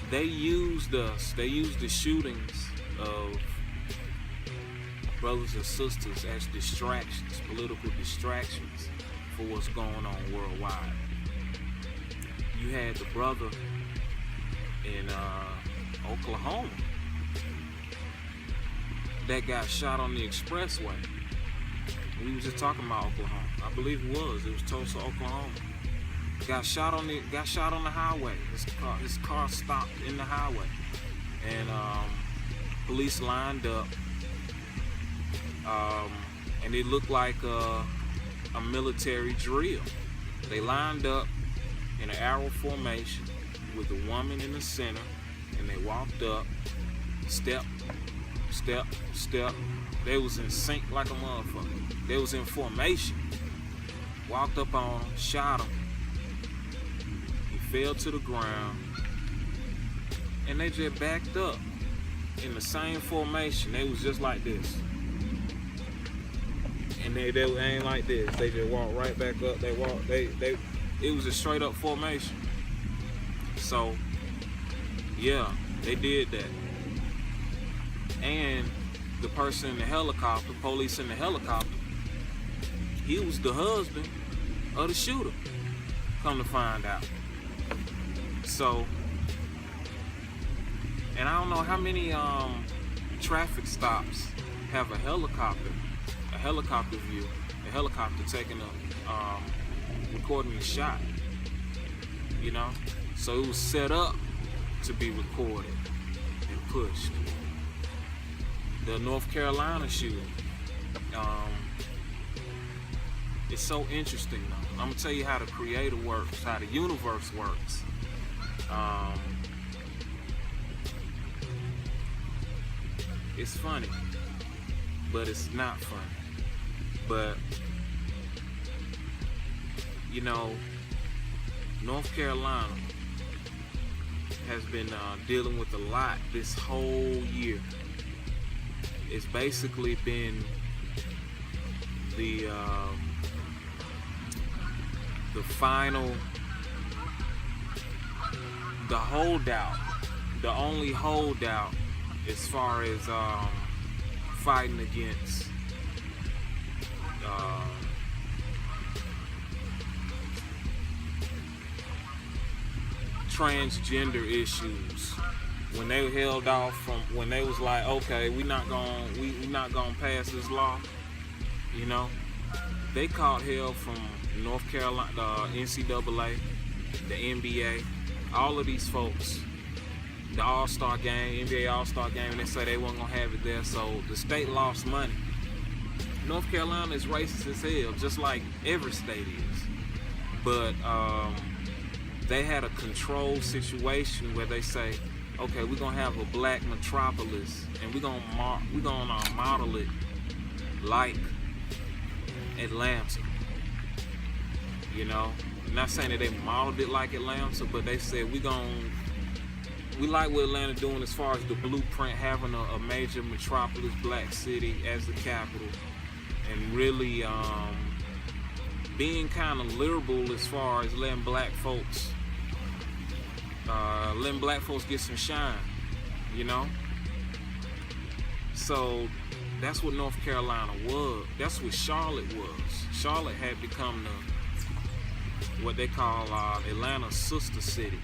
They used us. They used the shootings of brothers and sisters as distractions, political distractions for what's going on worldwide. You had the brother in Oklahoma that got shot on the expressway. We was just talking about Oklahoma. I believe it was Tulsa, Oklahoma. Got shot on the highway. His car stopped in the highway, and police lined up, and it looked like a military drill. They lined up in an arrow formation with the woman in the center, and they walked up, step, step, step. They was in sync like a motherfucker. They was in formation. Walked up on him, shot him. He fell to the ground, and they just backed up in the same formation. They was just like this, and they ain't like this. They just walked right back up. It was a straight up formation. So yeah, they did that. And the person in the helicopter, police in the helicopter, he was the husband of the shooter, come to find out. So, and I don't know how many traffic stops have a helicopter view, a helicopter taking a recording the shot, you know? So it was set up to be recorded and pushed. The North Carolina shooting, it's so interesting though. I'm gonna tell you how the creator works, how the universe works. It's funny, but it's not funny. But you know, North Carolina has been dealing with a lot this whole year. It's basically been the final, the holdout, the only holdout as far as fighting against transgender issues. When they held off from, when they was like, okay, we not gonna pass this law, you know, they caught hell from North Carolina, the NCAA, the NBA, all of these folks, the All-Star game, NBA All-Star game, and they say they weren't gonna have it there, so the state lost money. North Carolina is racist as hell, just like every state is, but they had a controlled situation where they say, okay, we're gonna have a black metropolis, and we're gonna model it like Atlanta. You know, I'm not saying that they modeled it like Atlanta, but they said we like what Atlanta doing as far as the blueprint, having a major metropolis, black city as the capital, and really being kind of liberal as far as letting black folks get some shine, you know? So that's what North Carolina was. That's what Charlotte was. Charlotte had become what they call Atlanta's sister city.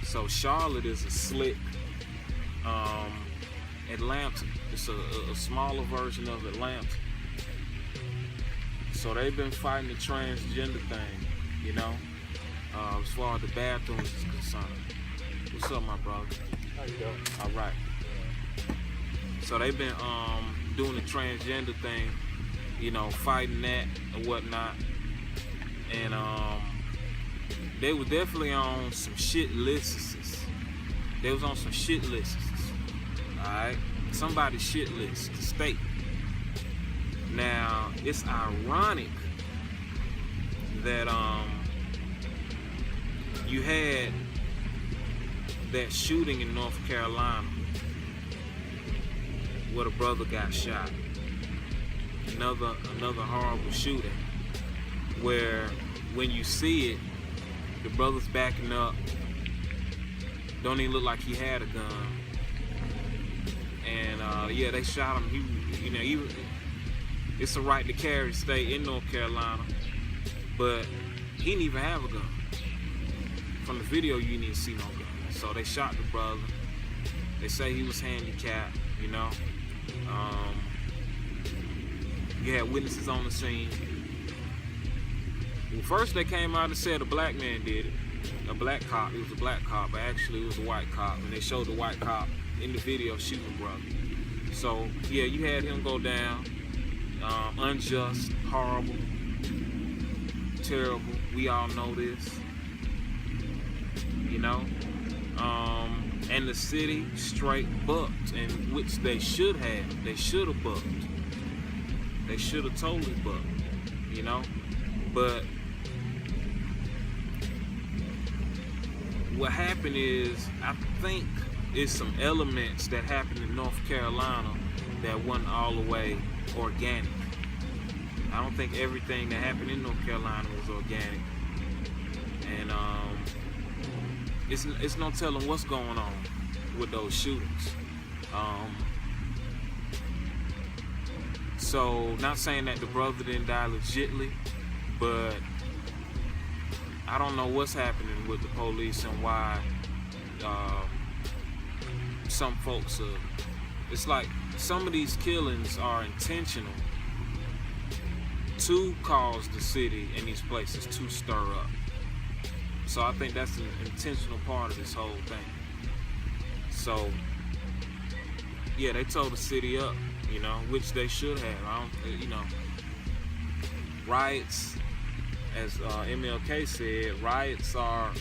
So Charlotte is a slick Atlanta. It's a smaller version of Atlanta. So they've been fighting the transgender thing, you know? As far as the bathrooms is concerned. What's up, my brother? How you doing? All right. So they've been doing the transgender thing, you know, fighting that or whatnot, and they was definitely on some shit lists. They was on some shit lists. All right, somebody's shit list, the state. Now it's ironic that you had that shooting in North Carolina where the brother got shot. Another horrible shooting where when you see it, the brother's backing up Don't even look like he had a gun. And yeah, they shot him. It's a right to carry state in North Carolina, but he didn't even have a gun. From the video, you didn't see no gun. So they shot the brother. They say he was handicapped, you know. You had witnesses on the scene. Well, first they came out and said a black man did it. A black cop. It was a black cop, but actually it was a white cop. And they showed the white cop in the video shooting the brother. So yeah, you had him go down. Unjust, horrible, terrible. We all know this. You know. And the city straight bucked, and which they should have. They should have bucked. They should have totally bucked, you know? But what happened is, I think it's some elements that happened in North Carolina that wasn't all the way organic. I don't think everything that happened in North Carolina was organic. And it's no telling what's going on with those shootings. So, not saying that the brother didn't die legitly, but I don't know what's happening with the police and why some folks are. It's like some of these killings are intentional to cause the city and these places to stir up. So I think that's an intentional part of this whole thing. So, yeah, they tore the city up, you know, which they should have. Riots, as MLK said, riots are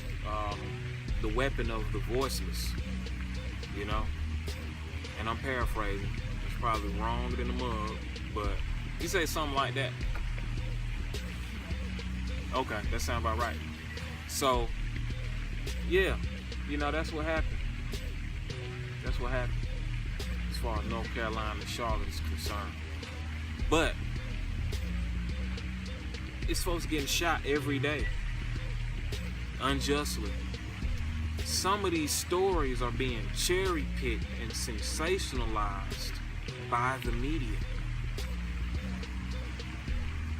the weapon of the voiceless, you know. And I'm paraphrasing. It's probably wrong than the mug, but you say something like that. Okay, that sounds about right. So, yeah, you know, that's what happened. That's what happened as far as North Carolina and Charlotte is concerned. But it's folks getting shot every day, unjustly. Some of these stories are being cherry-picked and sensationalized by the media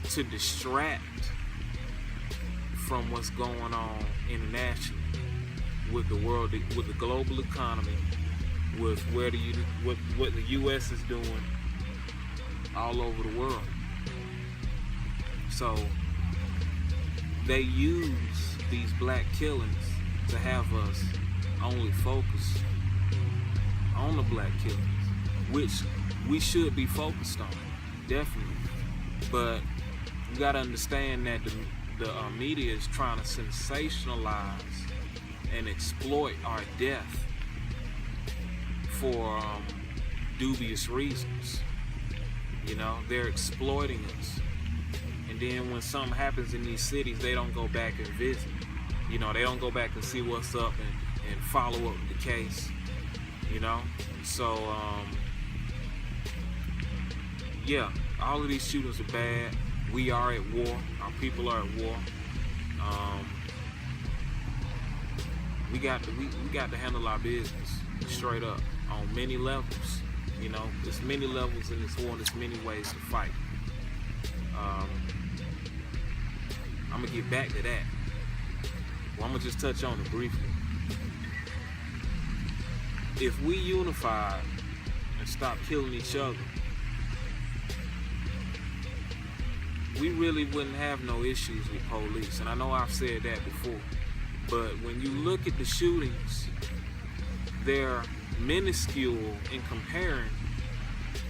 to distract from what's going on internationally with the world, with the global economy, with what the U.S. is doing all over the world. So they use these black killings to have us only focus on the black killings, which we should be focused on, definitely. But you gotta understand that the media is trying to sensationalize and exploit our death for dubious reasons. You know, they're exploiting us. And then when something happens in these cities, they don't go back and visit. You know, they don't go back and see what's up and follow up with the case. You know? So, yeah, all of these shootings are bad. We are at war. Our people are at war. We got to handle our business straight up on many levels. You know, there's many levels in this war. There's many ways to fight. I'm gonna get back to that. Well, I'm gonna just touch on it briefly. If we unified and stopped killing each other, we really wouldn't have no issues with police. And I know I've said that before, but when you look at the shootings, they're minuscule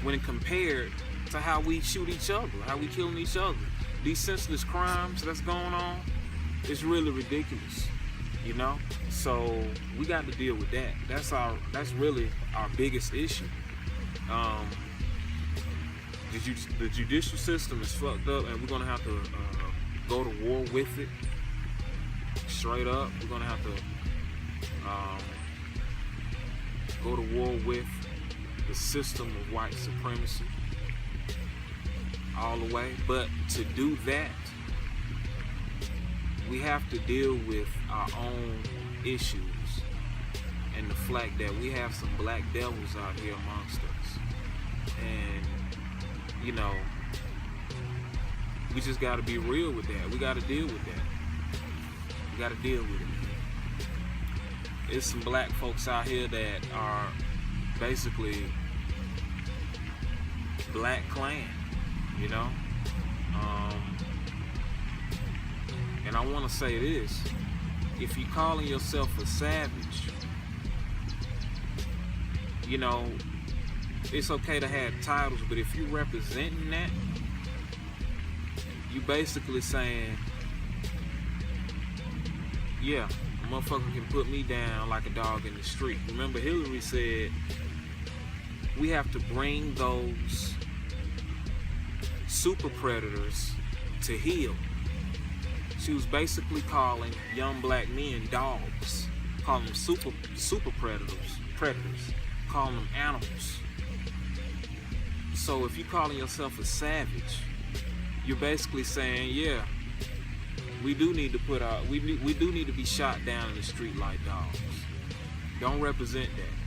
when compared to how we shoot each other, how we killing each other. These senseless crimes that's going on, it's really ridiculous, you know? So we got to deal with that. That's really our biggest issue. The judicial system is fucked up, and we're gonna have to go to war with it. Straight up, we're gonna have to go to war with the system of white supremacy all the way. But to do that, we have to deal with our own issues. and the fact that we have some black devils out here amongst us. And, you know, we just got to be real with that. We got to deal with that. We got to deal with it, man. There's some black folks out here that are basically Black Klan, you know? And I want to say this. If you're calling yourself a savage, you know, it's okay to have titles, but if you're representing that, you basically saying, yeah, a motherfucker can put me down like a dog in the street. Remember, Hillary said we have to bring those super predators to heel. She was basically calling young black men dogs, calling them super predators, calling them animals. So if you're calling yourself a savage, you're basically saying, yeah, we do need to we do need to be shot down in the street like dogs. Don't represent that.